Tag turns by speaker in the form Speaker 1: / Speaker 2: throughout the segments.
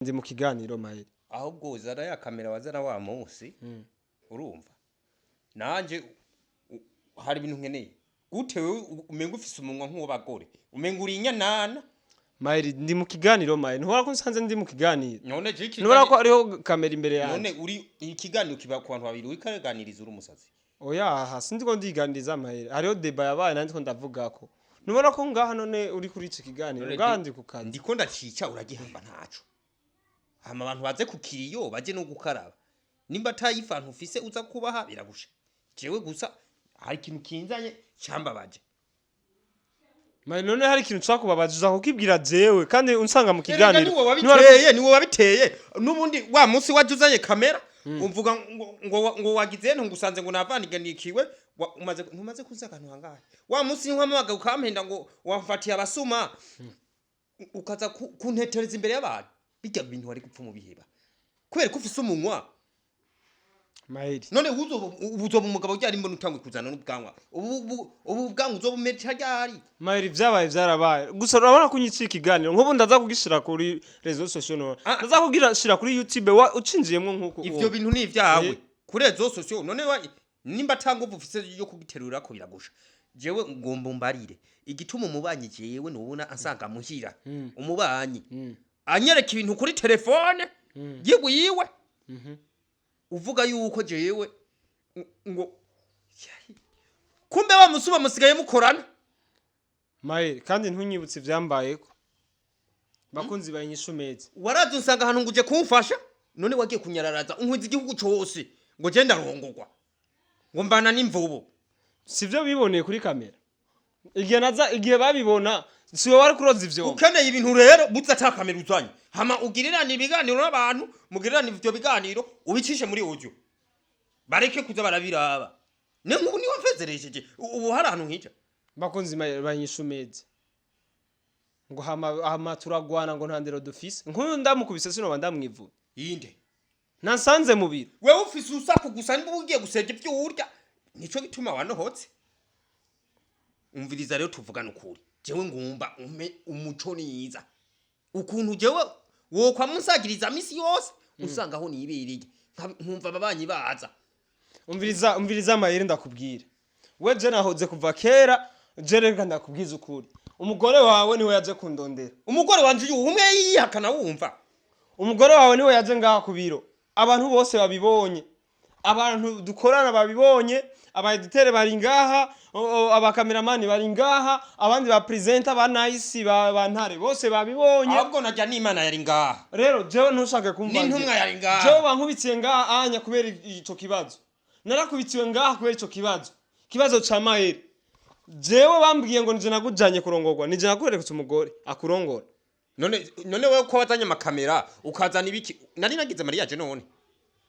Speaker 1: ndi mu kiganiro Mayeri.
Speaker 2: ahubwo uzana ya kamera wazana wa munsi urumva nanje hari ibintu nkeneye gute wewe umenga ufise umunwa nk'uwo bagore umenga uri inyanana
Speaker 1: Mayeri ndi mu kiganiro Mayeri ntubara ko nsanze ndi mu kiganiro
Speaker 2: none je
Speaker 1: ntubara ko ariho kamera imbere yawe
Speaker 2: none uri ikiganiro kiba ku bantu babiri wikaganiriza uri umusazi
Speaker 1: oya sindi ko ndiganiriza Mayeri hariho deba yabaye nandi ko ndavuga ko ntubara ko ngaha none uri kuri iki kiganiro ngandi ku kazi
Speaker 2: ndiko ndacica uragihamba ntaco hama abantu baze kukiriyo baje no gukaraba nimba tayifantu ufise uza kubaha biragusha jewe gusa hari ikintu kinzanye cyambabaje
Speaker 1: Mayeri none hari ikintu cyakubabaza kukibwira jewe kandi unsanga mu
Speaker 2: kiganiro niwo wabiteye nubundi wa munsi wajuzanye kamera umvuga ngo wagize ntungusanze ngo navaniganikiwe umaze kuza akantu hangahe wa munsi nkwamaga ukampenda ngo wamfatiye abasuma ukaza kuntetereza imbere y'abantu bijya bintu wari gupfa mu biheba kubera ko ufise umunwa
Speaker 1: Mayeri
Speaker 2: none uzoba umugabo ryari mbona utangwe kuzana n'ubwanwa ubu bwanwa uzoba umeta ryari
Speaker 1: Mayeri vyabaye vyarabaye gusa urabona ko unyitse ikiganiro nk'ubu ndaza kugishira kuri réseaux sociaux ndaza kugira shira kuri YouTube ucinjiyemwo nkuko
Speaker 2: ivyo bintu ni ivyawe kuri réseaux sociaux none nimba tanga ufise yo kugiterura ko biragusha jewe ngomba mbarire igituma umubanyi jewe nubona ansanga muhira umubanyi anyereka ibintu kuri telefone yiwe uvuga yuko jewe ngo kumbe bamusuma musigaye mukorana
Speaker 1: Mayeri kandi ntunyibutse vyambayeko bakunzi bayinyishumeze
Speaker 2: waraje unsanga ahantu nguje kumfasha none wagiye kunyararaza unkwiza igihugu cyose ngo je ndarongorwa ngo mbana n'imvubu
Speaker 1: sivyo biboneye kuri kamera igihe babibona siwe wari kuroza ivyo
Speaker 2: ukeneye ibintu rero buza ta kamera uzanye hama ugirirana ibiganiro n'abantu mugirirana ivyo biganiro ubicishe muri audio bareke kuza barabiraba ne nk'ubu ni wafezeresheje ubu hari ahantu nk'icyo
Speaker 1: bakunzi bayinyishumeze ngo hama turagwana ngo ntandero dufise nk'uyu ndamukubise sino bandamwivu
Speaker 2: yinde
Speaker 1: nasanze mu biro
Speaker 2: wewe ufise usaku gusa niba ugiye gusebya ibyo urya nico gituma wanohotse umviriza rero tuvugana ukuri jewe ngumba umuco niza ukuntu jewe wo kwa musagiriza misi yose usanga aho nibiriye nkumva ababanyi baza
Speaker 1: umviriza Mayeri ndakubwira we je nahoze kuva kera je reka ndakubwiza ukuri umugore wawe niwe yaje kundondera
Speaker 2: umugore wanje umwe yihakana wumva
Speaker 1: umugore wawe niwe yaje ngaha ku biro abantu bose babibonye abantu dukorana babibonye aba editeur bari ngaha abakameramani bari ngaha abandi ba presenter ba nice ba ntare bose babibonye
Speaker 2: ahubwo najya n'Imana yari ngaha
Speaker 1: rero jewe ntushaka kumva
Speaker 2: n'intumwa yari ngaha
Speaker 1: jewe bankubitsiye ngaha anya kubera ico kibazo narakubitiwe ngaha kubera ico kibazo ca Mayeri jewe bambwiye ngo nije nagujanye kurongorwa nije nakurerekutse umugore akurongora
Speaker 2: none wewe ko watanye amakamera ukazana ibiki nari nagize mariage none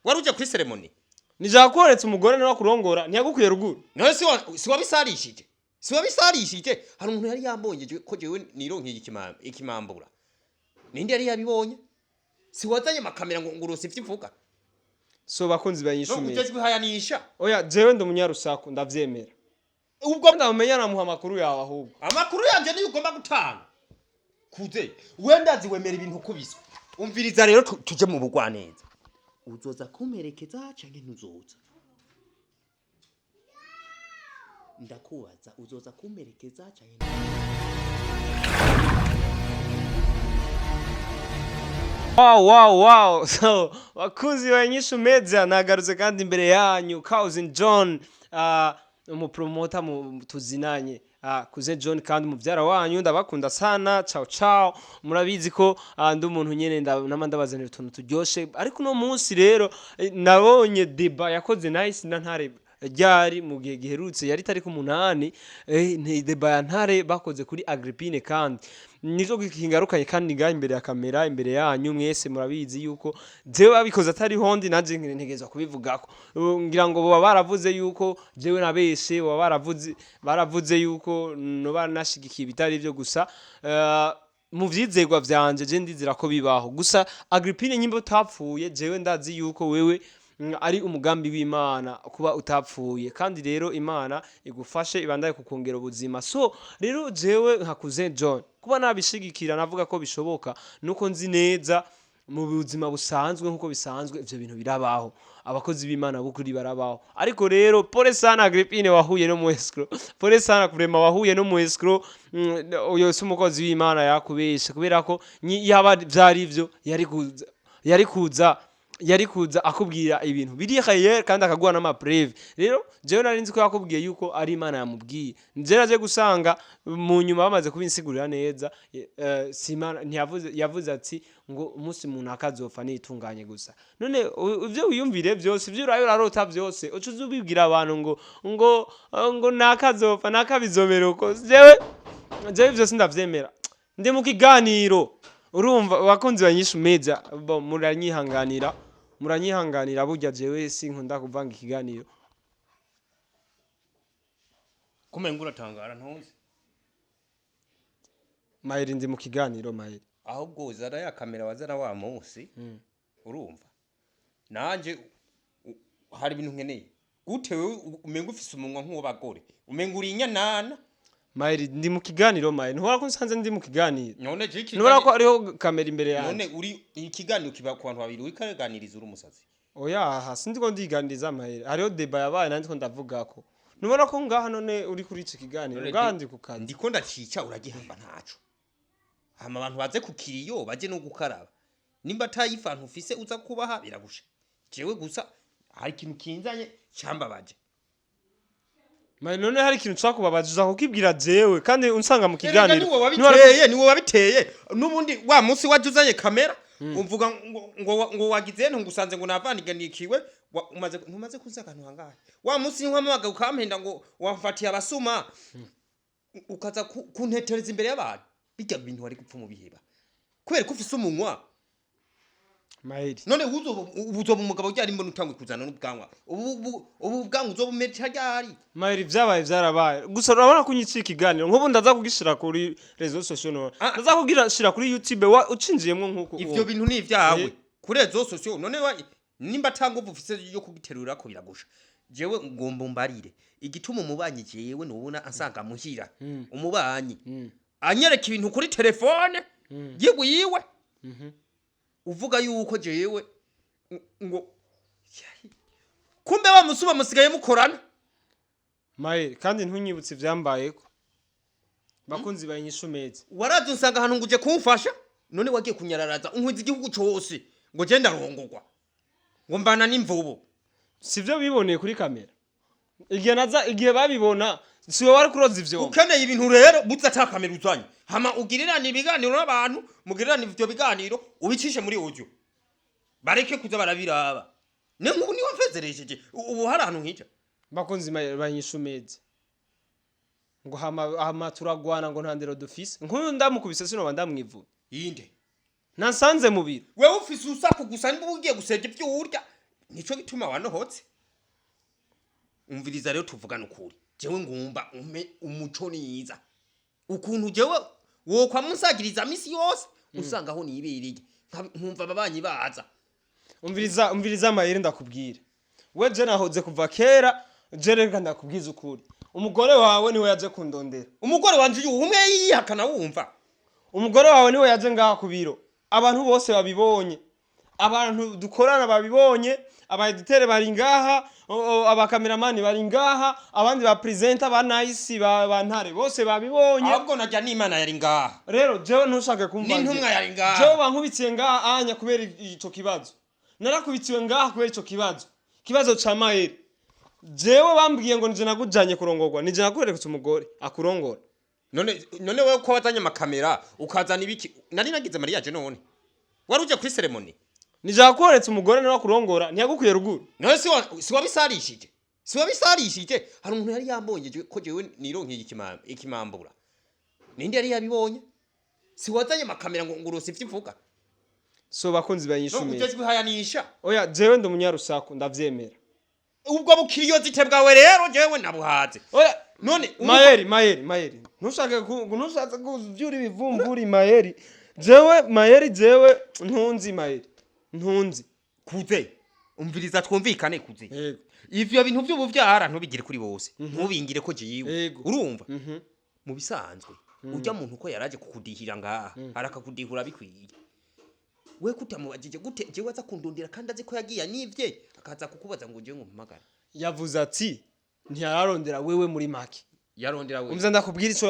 Speaker 2: waruje kuri ceremony
Speaker 1: nije nakuretse umugore nawe kurongora ntiyagukwiye ruguru
Speaker 2: none si wabisarishije hari umuntu yari yambonye ko jewe nironkeye ikimambura ninde yari yabibonye si wazanye amakamera ngo ngurose ivyivuga
Speaker 1: so bakunzi banyishumye
Speaker 2: no ugezwe hayanisha
Speaker 1: oya jewe ndumunyarusako ndavyemera ubwo ndamenya namuha amakuru yawe ahubwo
Speaker 2: amakuru yanje niyo ugomba gutanga kuze wendazi wemera ibintu kubiswa umviriza rero tuje mu bugwaneza uzoza kumerekeza canke ntuzoza ndakubaza uzoza kumerekeza canke
Speaker 1: wow so bakunzi banyishumeze nagarutse kandi imbere yanyu Cousin John umupromoter tuzinanye kuze John kandi muvyara wanyu ndabakunda sana ciao murabizi ko ndi umuntu nyene ndabazanira utuntu turyoshe ariko no munsi rero nabonye deba yakoze nice na ntare ryari mu gihe giherutse yari tariki 8 ni deba ya ntare bakoze kuri Agrippine kandi nizo kingarukanye kandi ngaho imbere ya kamera imbere yanyu mwese murabizi yuko jewe babikoze atari hondi naje ntegeza kubivugako ngira ngo baba baravuze yuko jewe nabeshe baba baravuze yuko no banashigikiye bitari byo gusa mu vyizegwa vyanje je ndizira ko bibaho gusa Agrippine nyimbo utapfuye jewe ndazi yuko wewe ari umugambi w'Imana kuba utapfuye kandi rero Imana igufashe ibandaye kukongera ubuzima so rero jewe nkakuze John kuba nabishigikira navuga ko bishoboka nuko nzi neza mu buzima busanzwe nkuko bisanzwe ivyo bintu birabaho abakozi b'Imana bukuri barabaho ariko rero pole sana Agrippine wahuye no mu escrow pole sana kurema wahuye no mu escrow uyo si umukozi w'Imana yakubesha kubera ko yaba vyari ivyo yari kuza akubwira ibintu biri khayer kandi akaguha n'amapreve rero jewe nari nzi ko yakubwiye yuko ari Imana yamubwiye nje naje gusanga mu nyuma bamaze kubinsigurira neza Simana yavuze ati ngo umunsi umuntu akazopfa nitunganye gusa none ivyo wiyumvire byose ivyo urarota byose ucuze ubibwira abantu ngo nakazopfa nakabizomera uko jewe byose ndavyemera ndi mu kiganiro urumva abakunzi banyisha media muranyihanganira burya jewe sinkunda kuvanga ikiganiro
Speaker 2: kumenga uratangara ntuzi
Speaker 1: Mayeri ndi mu kiganiro Mayeri
Speaker 2: ahubwo zara ya kamera wazara wa munsi urumva nanje hari ibintu nkeneye gutewe umenga ufise umunwa nk'uwo bagore umenga uri inyanana
Speaker 1: Mayeri ndi mu kiganiro Mayeri ntubara ko nsanze ndi mu kiganiro
Speaker 2: none jiki
Speaker 1: ntubara ko ariho kamera imbere yawe
Speaker 2: none uri ikiganiro kiba ku bantu babiri wikaganiriza uri umusazi
Speaker 1: oya aha sindi ko ndiganiriza Mayeri hariho deba yabaye nandi ko ndavuga ko ntubara ko ngaha none uri kuri iki kiganiro ngandi ku kazi
Speaker 2: ndiko ndacica uragihamba ntaco hama abantu baze kukiriyo baje no gukaraba nimba tayifantu ufise uza kubaha biragusha jewe gusa hari ikintu kinzanye cyambabaje
Speaker 1: Mayeri none hari ikintu cyakubabaza kukibwira jewe kandi unsanga mu kiganiro
Speaker 2: niwe wabiteye nubundi wa munsi wajuzanye kamera umvuga ngo wagize nto ngusanze ngo navandiganikiwe umaze kunza kantu hangahe wa munsi nkwamaga ukampenda ngo wamfatiye abasuma ukaza kuntetereza imbere y'abantu bijya bintu wari gupfa mu biheba kubera ko ufise umunwa
Speaker 1: Mayeri
Speaker 2: none uzoba umugabo ryari mbona utangwe kuzana n'ubwanwa ubu bwanwa uzoba umeta ryari
Speaker 1: Mayeri vyabaye vyarabaye gusa urabona kunyitse ikiganiro nk'ubu ndaza kugishira kuri réseaux sociaux ndaza kugishira kuri YouTube ucinjiyemwo nkuko
Speaker 2: ivyo bintu ni ivyawe kuri réseaux sociaux none nimba tanguvu ufise yo kugiterura ko biragusha jewe ngomba mbarire igituma umubanyi jewe nubona ansanga muhira umubanyi anyereka ibintu kuri telefone yiwe uvuga yuko jewe ngo kumbe wa musuma musigaye mukorana
Speaker 1: Mayeri kandi ntunyibutse ivyambayeko bakunzi bayinyishumeze
Speaker 2: waraje unsanga hano nguje kumfasha none wagiye kunyararaza unkwiza igihugu cyose ngo je ndarongorwa ngo mbana n'imvubu
Speaker 1: sivyo biboneye kuri kamera igihe babibona siwe wari kuroza ivyo
Speaker 2: ukeneye ibintu rero buza atakamera uzanye hama ugirirana ibiganiro n'abantu mugirirana ivyo biganiro ubicishe muri audio bareke kuza barabiraba ne nk'ubu ni wafezeresheje ubu hari ahantu nk'icyo
Speaker 1: bakunzi banyishumeze ngo hama turagwana ngo ntandero dufise nk'uyu ndamukubise sino ndamwivu
Speaker 2: yinde
Speaker 1: nasanze mu biro
Speaker 2: wewe ufise usaku gusa niba ugiye gusega ibyo urya nico gituma wanohotse umviriza rero tuvugana ukuri jewe ngumba umuco niza ukuntu jewe wo kwa musagiriza misi yose usanga aho nibereye nkumva ababanyi baza
Speaker 1: umviriza Mayeri ndakubwira we je nahoze kuva kera je reka ndakubwiza ukuri umugore wawe niwe yaje kundondera
Speaker 2: umugore wanje umwe yihakana wumva
Speaker 1: umugore wawe niwe yaje ngaha ku biro abantu bose babibonye abantu dukorana babibonye abaeditere bari ngaha abakameramani bari ngaha abandi ba presenter ba nice ba ntare bose babibonye
Speaker 2: ahubwo najya n'Imana yari ngaha
Speaker 1: rero jewe ntushaka kumva
Speaker 2: n'intumwa yari ngaha
Speaker 1: jewe bankubitiye ngaha anya kubera ico kibazo narakubitiwe ngaha kubera ico kibazo ca Mayeri jewe bambwiye ngo nije nagujanye kurongorwa nije nakurerekutse umugore akurongora
Speaker 2: none wewe ko wazanye amakamera ukazana ibiki nari nagize mariage none wari uje kuri ceremony
Speaker 1: nije nakuretse umugore nawe kurongora ntiyagukuye ruguru
Speaker 2: none si wabisarishije hari umuntu yari yambonye ko jewe nironkeye ikimambura ninde yari yabibonye si wazanye amakamera ngo ngurose ivyivuga
Speaker 1: so bakunzi banyishumye
Speaker 2: no ujejwe hayanisha
Speaker 1: oya jewe ndo munyarusaku ndavyemera
Speaker 2: ubwo bukiriyozite bwawe rero jewe nabuhaze
Speaker 1: oya none Mayeri ntushake kuvyura ibivumburi Mayeri jewe ntunzi Mayeri ntunzi
Speaker 2: kuze umviriza twumvikane kuze ivyo bintu by'ubuvyara ntubigire kuri bose ntubingire ko jiwe urumva mu bisanzwe urya muntu ko yaraje kukudihira ngaha arakakudihura bikwiye we kutamubajije gute jewe aza kundundira kandi azi ko yagiye nivye akaza kukubaza ngo je ngumpamagara
Speaker 1: yavuze ati ntiyararondera wewe muri make
Speaker 2: yarondera we
Speaker 1: umva ndakubwira ico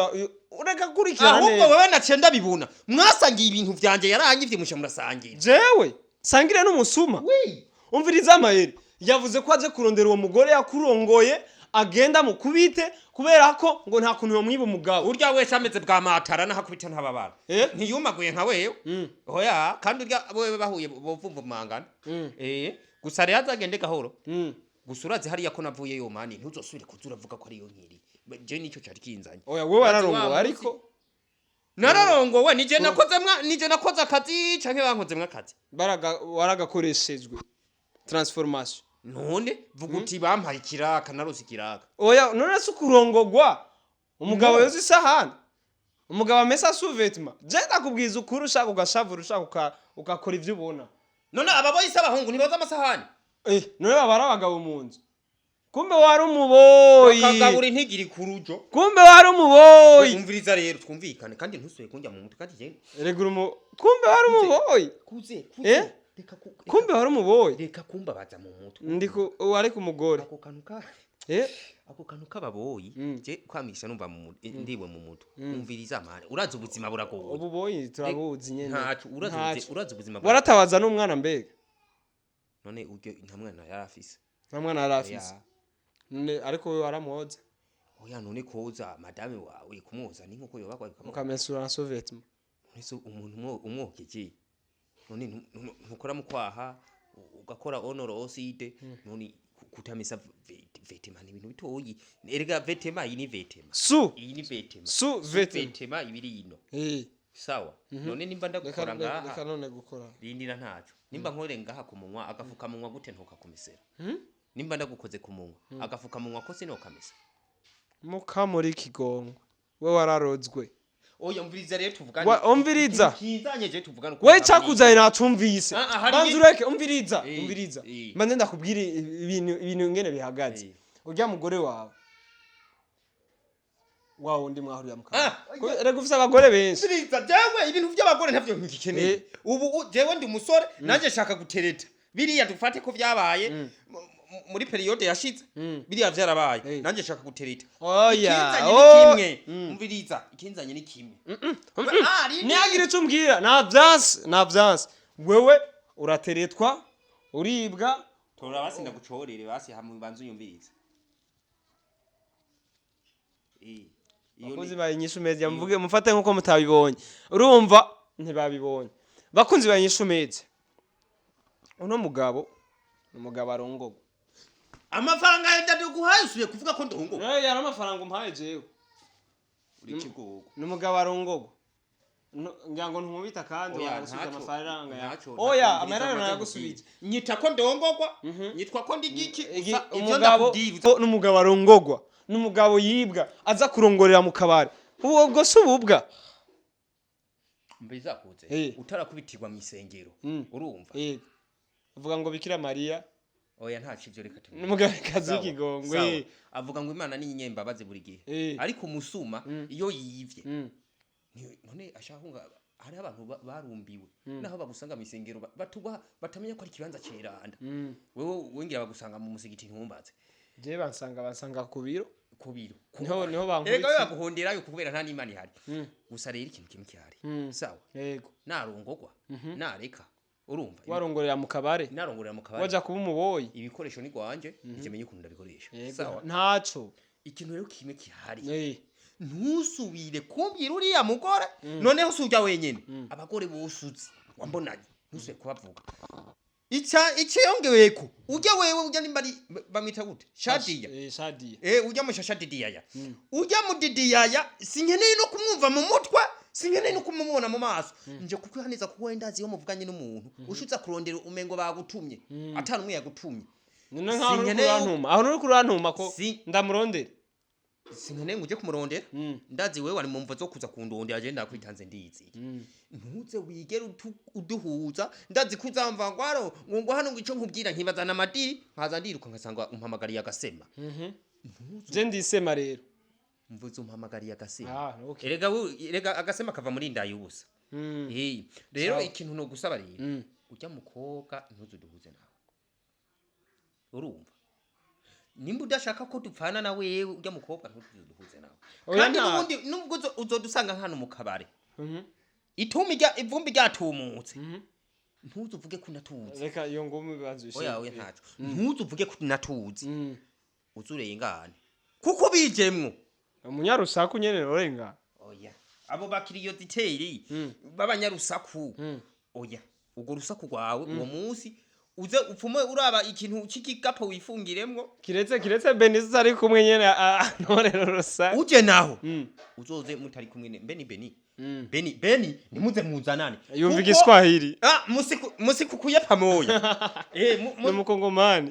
Speaker 1: ureka kurikirana
Speaker 2: ahubwo
Speaker 1: neza
Speaker 2: wewe naciye ndabibona mwasangiye ibintu vyanje yaranyivye musha murasangira
Speaker 1: jewe sangire n'umusuma
Speaker 2: we
Speaker 1: umviriza amayeri yavuze ko aje kurondera uwo mugore yakurongoye agenda mu kubite kubera ko ngo nta kuntu yomwiba umugabo
Speaker 2: urya wese ameze bwa matara nahakubita ntababara ntiyumaguye nka wewe oya kandi urya wewe bahuye bovumva mangana gusa rero azagende gahoro gusa urazi hariya ko navuye yo mani ntuzosubire kuzuravuga ko ari yo nkiri je nico cari kinzanye
Speaker 1: oya wewe wararongowe ariko
Speaker 2: nararongowe nije nakoze akazi canke bankozemwe akazi
Speaker 1: waragakoreshejwe transformation
Speaker 2: none vuga uti bampaye ikiraka narose ikiraka
Speaker 1: oya none se kurongogwa umugabo yoza isahani umugabo amesa sous-vêtement je ndakubwiza ukuri ushaka ugashavura ushaka ukakora ivyo ubona
Speaker 2: none aba boyise abahungu ntiboza amasahani
Speaker 1: none babara abagabo mu nzu kumbe wari umuboyi
Speaker 2: bakagabura intigiri kurujo
Speaker 1: kumbe wari umuboyi
Speaker 2: umviriza rero twumvikane kandi ntusuye kunjya mu mutwe kandi je
Speaker 1: regura kumbe wari umuboyi
Speaker 2: kuze
Speaker 1: kumbe wari umuboyi
Speaker 2: reka kumba baza mu mutwe
Speaker 1: ndiko wari ku mugore
Speaker 2: ako kantu kababoyi je kwamisha numva ndiwe mu mutwe umviriza amane urazi ubuzima buragoye
Speaker 1: ububoyi turabuzi nyene
Speaker 2: ntacu urazi ubuzima
Speaker 1: waratabaza n'umwana mbega
Speaker 2: none uryo nta mwana yarafise
Speaker 1: nta mwana yarafise none ariko wewe waramuhoza
Speaker 2: oya none koza madame wawe kumuhoza ni nkuko yoba kwa
Speaker 1: ukamesura na sous-vêtement
Speaker 2: none umuntu umwokeje none ntukora mu kwaha ugakora honoroside none kutamisa vetema ni ibintu bitoyi erega vetema iyi ni vetema iyi ni vetema vetema ibiri ino sawa none nimba ndagukora ngaha
Speaker 1: reka none gukora
Speaker 2: rindira ntacu nimba nkore ngaha ku munwa agafuka munwa gute ntukakomesera nimba ndagukoze ku munwa agafuka munwa ko sinokamesa
Speaker 1: mukamuri kigongo we wararozwe
Speaker 2: oya umviriza rero tuvugane
Speaker 1: umviriza
Speaker 2: kizanye je tuvugane
Speaker 1: we cakuzaye natumvise banzureke umviriza mbanze ndakubwira ibintu ngene bihagaze urya mugore wawe undi mwahuriye mukaba rega ufise abagore benshi
Speaker 2: umviriza jewe ibintu by'abagore ntavyo ngikeneye ubu jewe ndi umusore nanje shaka gutereta biriya dufate ko vyabaye muri periode yashize biriya vyarabaye nanje shaka gutereta
Speaker 1: oya
Speaker 2: kimwe umviriza ikinzanye ni kimwe
Speaker 1: niyagira ico umbwira nta vyanse wewe urateretwa uribwa
Speaker 2: tora basi ndagucorere basi hamwe banzu yumviriza
Speaker 1: bakunzi bayinyisha media mvuge mufate nkuko mutabibonye urumva ntibabibonye bakunzi bayinyisha media uno mugabo numugabo arongogo
Speaker 2: amafaranga ndaduguhaye usuye kuvuga ko ndongogo
Speaker 1: yari amafaranga umpaye jewe
Speaker 2: uri kigogo
Speaker 1: numugabo arongogo ngango ntumubita kandi wasubiza amafaranga yacu oya amarara nagusubije
Speaker 2: nyita ko ndongogwa nyitwa ko ndigiki
Speaker 1: umugabo numugabo arongogwa numugabo yibwa aza kurongorera mu kabari ubwo sububwa
Speaker 2: mbiza kuze utarakubitirwa mu isengero urumva
Speaker 1: avuga ngo Bikira Maria
Speaker 2: oya nta civyo reka tumwe
Speaker 1: numugabo kazi kigongwe
Speaker 2: avuga ngo Imana ni inyembabazi buri gihe ariko umusuma iyo yivye none ashahunga hari abantu barumbiwe naho bagusanga mu isengero batugwa batamenya ko ari kibanza ceranda wewe wengira bagusanga mu musigiti ntumbaze
Speaker 1: je bansanga kubiro niho
Speaker 2: bankubitse ega yaguhondera yo kubera nta n'Imana ihari gusa rero ikintu kimwe cyari sawa
Speaker 1: yego
Speaker 2: narongogwa nareka urumva
Speaker 1: warongorera mu kabare
Speaker 2: narongorera mu kabare
Speaker 1: waja kuba umuboyi
Speaker 2: ibikoresho ni gwanje ntimenye ukuntu ndabikoresha
Speaker 1: sawa ntaco
Speaker 2: ikintu rero kimwe kihari ntusubire kumbwira uriya mugore noneho usujya wenyene abagore bosuze wambonanye ntusubire kubavuga icyongeweko ujya wewe ujya nimba bamita gute shadiya
Speaker 1: shadiya
Speaker 2: ujya mu shadidiyaya ujya mu didiyaya sinkeneye no kumwumva mu mutwe sinkeneye no kumubona mu maso nje kuko haniza ko wenda azi yo muvuganye n'umuntu ushutsa kurondera umengo bagutumye atanu umwe yagutumye
Speaker 1: none aho uri kurantuma ko ndamurondera
Speaker 2: sinkeneye ngo uje kumurondera ndazi wewe wari mu mvo zo kuza kundondera agenda kwitanze ndizi ntuze wigera uduhuza ndazi kuzamva ngwaro ngo hano ngo ico nkubwira nkibazana amadiri nkaza ndiruka nkasanga umpamagariye agasema
Speaker 1: je ndisema rero
Speaker 2: mvuze umpamagariye agasema erega agasema kava muri ndayi ubusa rero
Speaker 1: Sawa.
Speaker 2: ikintu no gusaba rero ujya mukobwa ntuzuduhuze nawe urumva nimba udashaka ko dupfana na wewe ujya mukobwa ntuzuduhuze nawe kandi n'ubundi nubwo uzodusanga hano mu kabare ivumbi ryatumutse ntuzuvuge ko natuzi
Speaker 1: reka iyo ngoma bibanze
Speaker 2: oya ntaco ntuzuvuge ko natuzi uzurengane kuko bijemwo
Speaker 1: umunyarusaku nyene rorenga
Speaker 2: oya abo bakiriyo diteri b'abanyarusaku oya ugo rusaku rwawe uwo munsi uze upfume uraba ikintu c'ikigapo wifungiremwo
Speaker 1: kiretse Benisi ari kumwe nyene ntorero rusa
Speaker 2: uje naho uzoze mutari kumwe Beni nimuze muzanane
Speaker 1: yumva igiswahili
Speaker 2: musikukuye pamoya
Speaker 1: n'umukongomani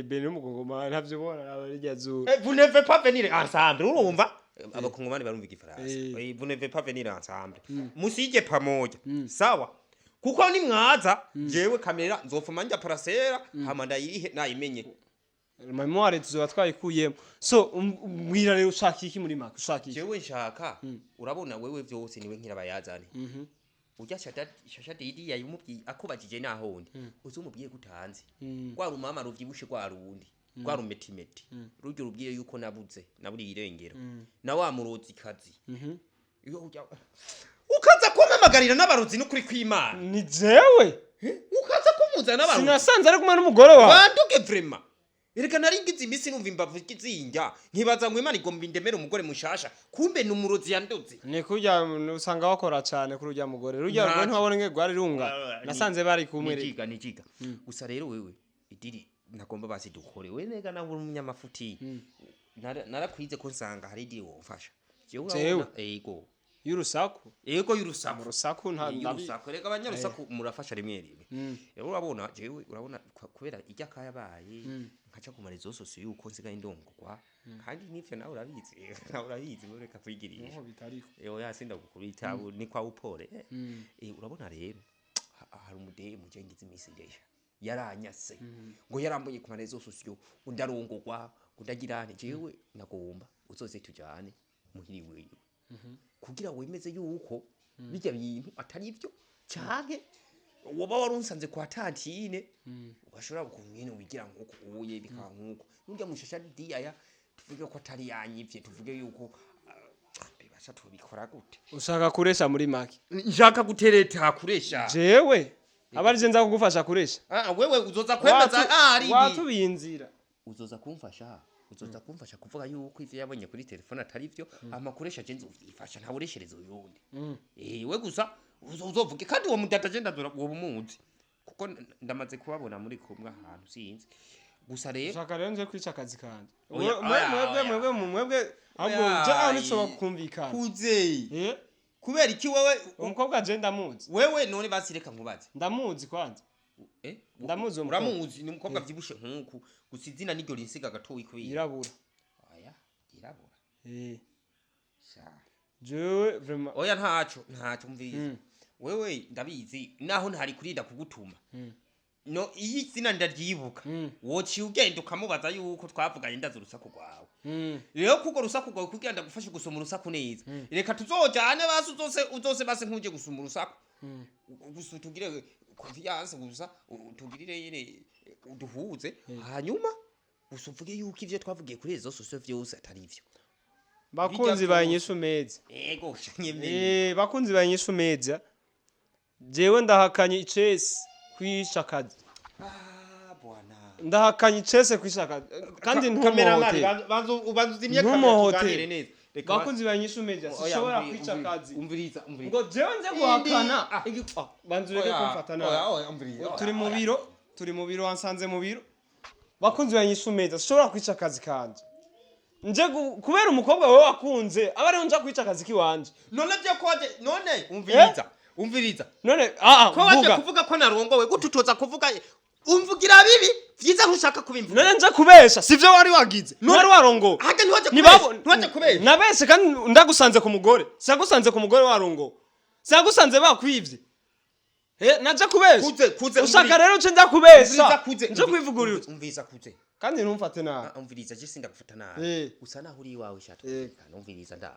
Speaker 1: Beni n'umukongomani ntavyo bona abarya zuru
Speaker 2: vous ne devez pas venir ensemble urumva abakongomani barumva igifaransa vous ne devez pas venir ensemble musije pamoya sawa kuko ni mwaza jewe kamera nzofuma njya parasera hama ndayirihe nayimenye
Speaker 1: memoire tuzoba twayikuyemo so mbwira rero ushaka iki muri make ushaka iki
Speaker 2: jewe nshaka urabona wewe vyose niwe nkira bayazane ujya shasha didi yayumubyi akubajije nahondi uzumubwiye gutanze kwa rumama ruvyibushe kwa rundi kwa rumetimeti rujye rubwiye yuko naburi irengero na wa murozi kazi iyo ujya ukaza kumamagarira n'abarozi n'ukuri kw'Imana
Speaker 1: ni jewe
Speaker 2: ukaza kumuza n'abarozi
Speaker 1: sinasanze ari kumwe n'umugore wawe
Speaker 2: banduke vraiment ereka naringize imisi numva imbavu kizinja nkibaza ngo Imana igomba indemere umugore mushasha kumbe n'umurozi yandoze
Speaker 1: ni kurya usanga wakora cyane kuri urya mugore rujya rwo ntwabone nge gwari runga nasanze bari kumwe
Speaker 2: nijiga gusa rero wewe idiri nagomba basi dukore we nega na umunyamafuti narakwize ko nsanga hari idiri wofasha jewe ego
Speaker 1: y'urusaku
Speaker 2: y'urusaku nta reka abanyarusaku murafasha rimwe rero urabona jewe urabona kubera ijya kayabaye nkaca kumara izo sose yuko nsigaye ndongorwa kandi nivyo nawe urabizi reka kwigirisha yasinda gukuru itabu ni kwa upore urabona rero hari umudeyi mujengize imisingesha yaranyase ngo yarambuye kumara izo sose yo undarongorwa undagirane jewe nagomba uzoze tujane muhiri wewe kugira wemeze yuko bijya bintu atari byo cyane woba warunsanze kwa tantine ugashobora kumwene wigira nkuko uye bika nkuko nujya mushasha diya tuvuge ko atari yanyivye tuvuge yuko bibasha tubikora gute
Speaker 1: ushaka kuresha muri make
Speaker 2: njaka gutereta kuresha
Speaker 1: jewe abarije nza kugufasha kuresha
Speaker 2: wewe uzoza kwemeza ari
Speaker 1: watubinzira
Speaker 2: uzoza kumfasha kuvuga yuko ivyo yabonye kuri telefone atari byo amakoresha je nzofifasha nta buresherezo yundi we gusa uzovuge kandi uwo mudata je ndazura uwo muzi kuko ndamaze kubabona muri kumwe ahantu sinzi gusa rero
Speaker 1: shaka rero nje kwica akazi kanje mwebwe ahubwo je aho nico bakumvikana
Speaker 2: kuze kubera iki wewe
Speaker 1: umukobwa je ndamuzi
Speaker 2: wewe none basireka nkubaze
Speaker 1: ndamuzi kwanza ndamuzi
Speaker 2: uramuzi ni umukobwa vyibushe nkuku gusa izina niryo rinsiga gatoyi kubira
Speaker 1: irabura
Speaker 2: irabura sha
Speaker 1: jewe vraiment
Speaker 2: oya ntaco mvize wewe ndabizi naho ntari kurinda kugutuma no iyi zina ndaryibuka woci ugenda ukamubaza yuko twavuganye ndaza urusaku rwawe rero kuko rusaku rwawe kugira ndagufashe gusoma urusaku neza reka tuzojane basi uzose basi nkuje gusoma urusaku gusa tugire confiance gusa tugirire yene uduhuze hanyuma usuvuge yuko ivyo twavugiye kuri izo sose vyose atari ivyo
Speaker 1: bakunzi banyishu meza
Speaker 2: ego nyemeye
Speaker 1: bakunzi banyishu meza jewe ndahakanye icese kwishakaza
Speaker 2: bwana
Speaker 1: ndahakanye icese kwishakaza kandi
Speaker 2: ntumohote ubanzu zimye
Speaker 1: tuganire neza bakunzi banyishu meza sishobora kwicakaza
Speaker 2: umviriza
Speaker 1: ngo jewe nze guhakana banzu reke kumfata nawe turi mu biro wansanze mu biro bakunzi banyishu meza sishobora kwicakaza kanje nje kubera umukobwa wewe wakunze aba rero nja kwica akazi kiwanje
Speaker 2: none byo koje none umviriza
Speaker 1: none
Speaker 2: ko waje kuvuga ko narongowe gututoza kuvuga umvugira bibi vyiza nkushaka kubimvuga
Speaker 1: none nje kubesha sivyo wari wagize wari warongowe
Speaker 2: hake ntiwaje kubesha
Speaker 1: nabeshe kandi ndagusanze ku mugore sagusanze ku mugore warongowe sagusanze bakwivye naje kubesha ushaka rero nje ndakubesha nje kwivugurira
Speaker 2: umviriza kuze
Speaker 1: kandi ntumfate nabi
Speaker 2: umviriza je sinda gufata nabi usa naho uri wawe shato umviriza nda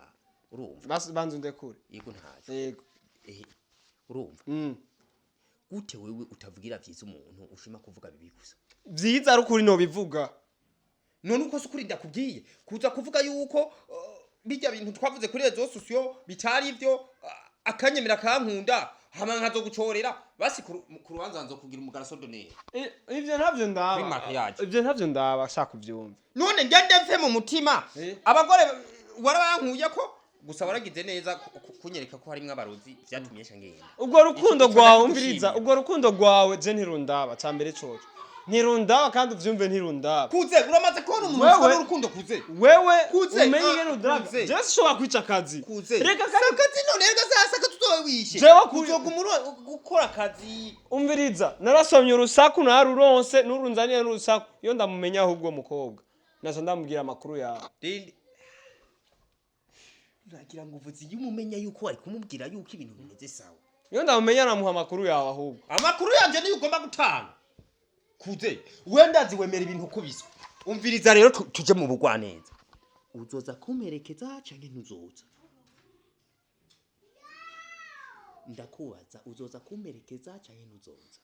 Speaker 2: urumva
Speaker 1: basi banzu ndekure
Speaker 2: yego ntaje
Speaker 1: yego
Speaker 2: urumva gute wewe utavugira vyiza umuntu ushima kuvuga bibi gusa
Speaker 1: vyiza ari ukuri no bivuga
Speaker 2: none uko sukuri ndakubwiye kuza kuvuga yuko bijya bintu twavuze kuri rezo sosio bitari ivyo akanyemera kankunda hama nkazo gucorera basi kurubanza nzo kugira umugaraso donere
Speaker 1: ivyo ntavyo ndaba ivyo ntavyo ndaba shaka kuvyumva
Speaker 2: none ngende mfe mu mutima abagore warabankuye ko gusa waragize neza kunyereka ko harimwe abarozi vyatumyesha ngenda
Speaker 1: ubwo rukundo rwawe umviriza ubwo rukundo rwawe je ntirundaba cambere coco ntirundaba kandi uvyumve ntirundaba
Speaker 2: kuze uramaze kubona umuntu ufite urukundo kuze
Speaker 1: wewe umenye ingene udraga je sishobora kwica akazi
Speaker 2: reka akazi none reka sasa tuzowe wishe uzoguma gukora akazi
Speaker 1: umviriza narasomye urusaku naruronse nurunzaniye n'urusaku iyo ndamumenya ahubwo mukobwa nazo ndamubwira amakuru yawe
Speaker 2: uragira ngo uvuze iyo umumenya yuko wari kumubwira yuko ibintu bimeze sawa
Speaker 1: iyo ndamumenya namuha amakuru yawe ahubwo
Speaker 2: amakuru yanje niyo ugomba gutanga kuze wendazi wemera ibintu kubiswa umviriza rero tuje mu bugwaneza uzoza kumerekeza canke ntuzoza ndakubaza uzoza kumerekeza canke ntuzoza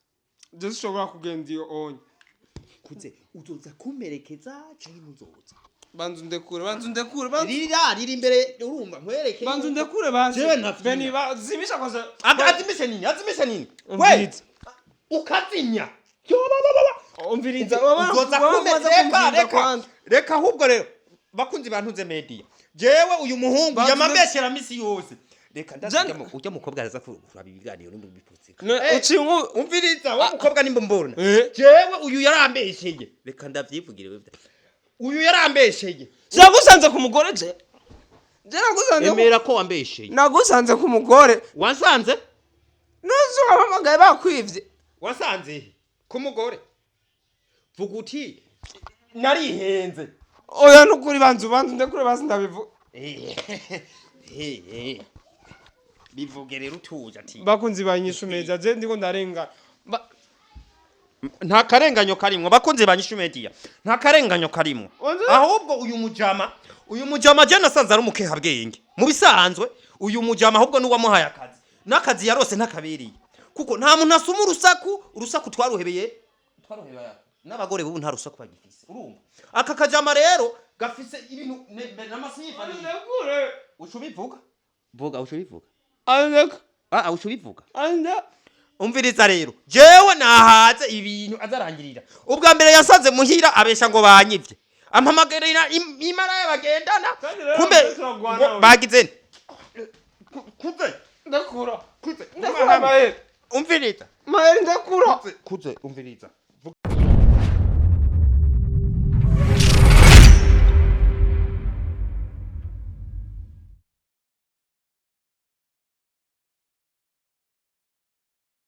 Speaker 1: je sishobora kugenda iyo onye
Speaker 2: kuze uzoza kumerekeza canke ntuzoza
Speaker 1: banzu ndekure
Speaker 2: riri imbere urumva nkwereke
Speaker 1: banzu ndekure banzu beni bazimisha koza
Speaker 2: azimisha nini we ukazinya
Speaker 1: umviriza
Speaker 2: uzoza kumerekeza reka ahubwo rero bakunzi bantunze media jewe uyu muhungu yamambeshera misi yose reka ndazijamo ujya mukobwa araza kuraba ibiganiro nimba biputsika umviriza wa mukobwa nimba mbona jewe uyu yarambesheye reka ndavyivugire wewe uyu yarambesheye
Speaker 1: nagusanze ku mugore je nagusanze
Speaker 2: emera ko wambesheye
Speaker 1: nagusanze ku mugore
Speaker 2: wasanze
Speaker 1: nuzo abamagaye bakwivye
Speaker 2: wasanze ku mugore vuga uti narihenze
Speaker 1: oya nukuri banzu ndekure basi ndabivu
Speaker 2: bivuge rero utuje ati
Speaker 1: bakunzi banyishumeza je ndiko ndarenga
Speaker 2: nta karenganyo karimwe bakunze banyishumedia nta karenganyo karimwe ahubwo uyu mujama je nasanze ari umukeha bwenge mu bisanzwe uyu mujama ahubwo nuwamuhaye akazi yarose ntakabiriye kuko nta muntu asuma urusaku twaruhebeye n'abagore bubu nta rusaku bagifise urumva aka kajama rero gafise ibintu n'amasifa
Speaker 1: ndekure
Speaker 2: ushubivuga umviriza rero jewe nahaze ibintu azarangirira ubwa mbere yasanze muhira abesha ngo banyivye ampamagerera imara y'abagendana kumbe bagize kuze
Speaker 1: ndakura
Speaker 2: umviriza
Speaker 1: mahere ndakura
Speaker 2: kuze umviriza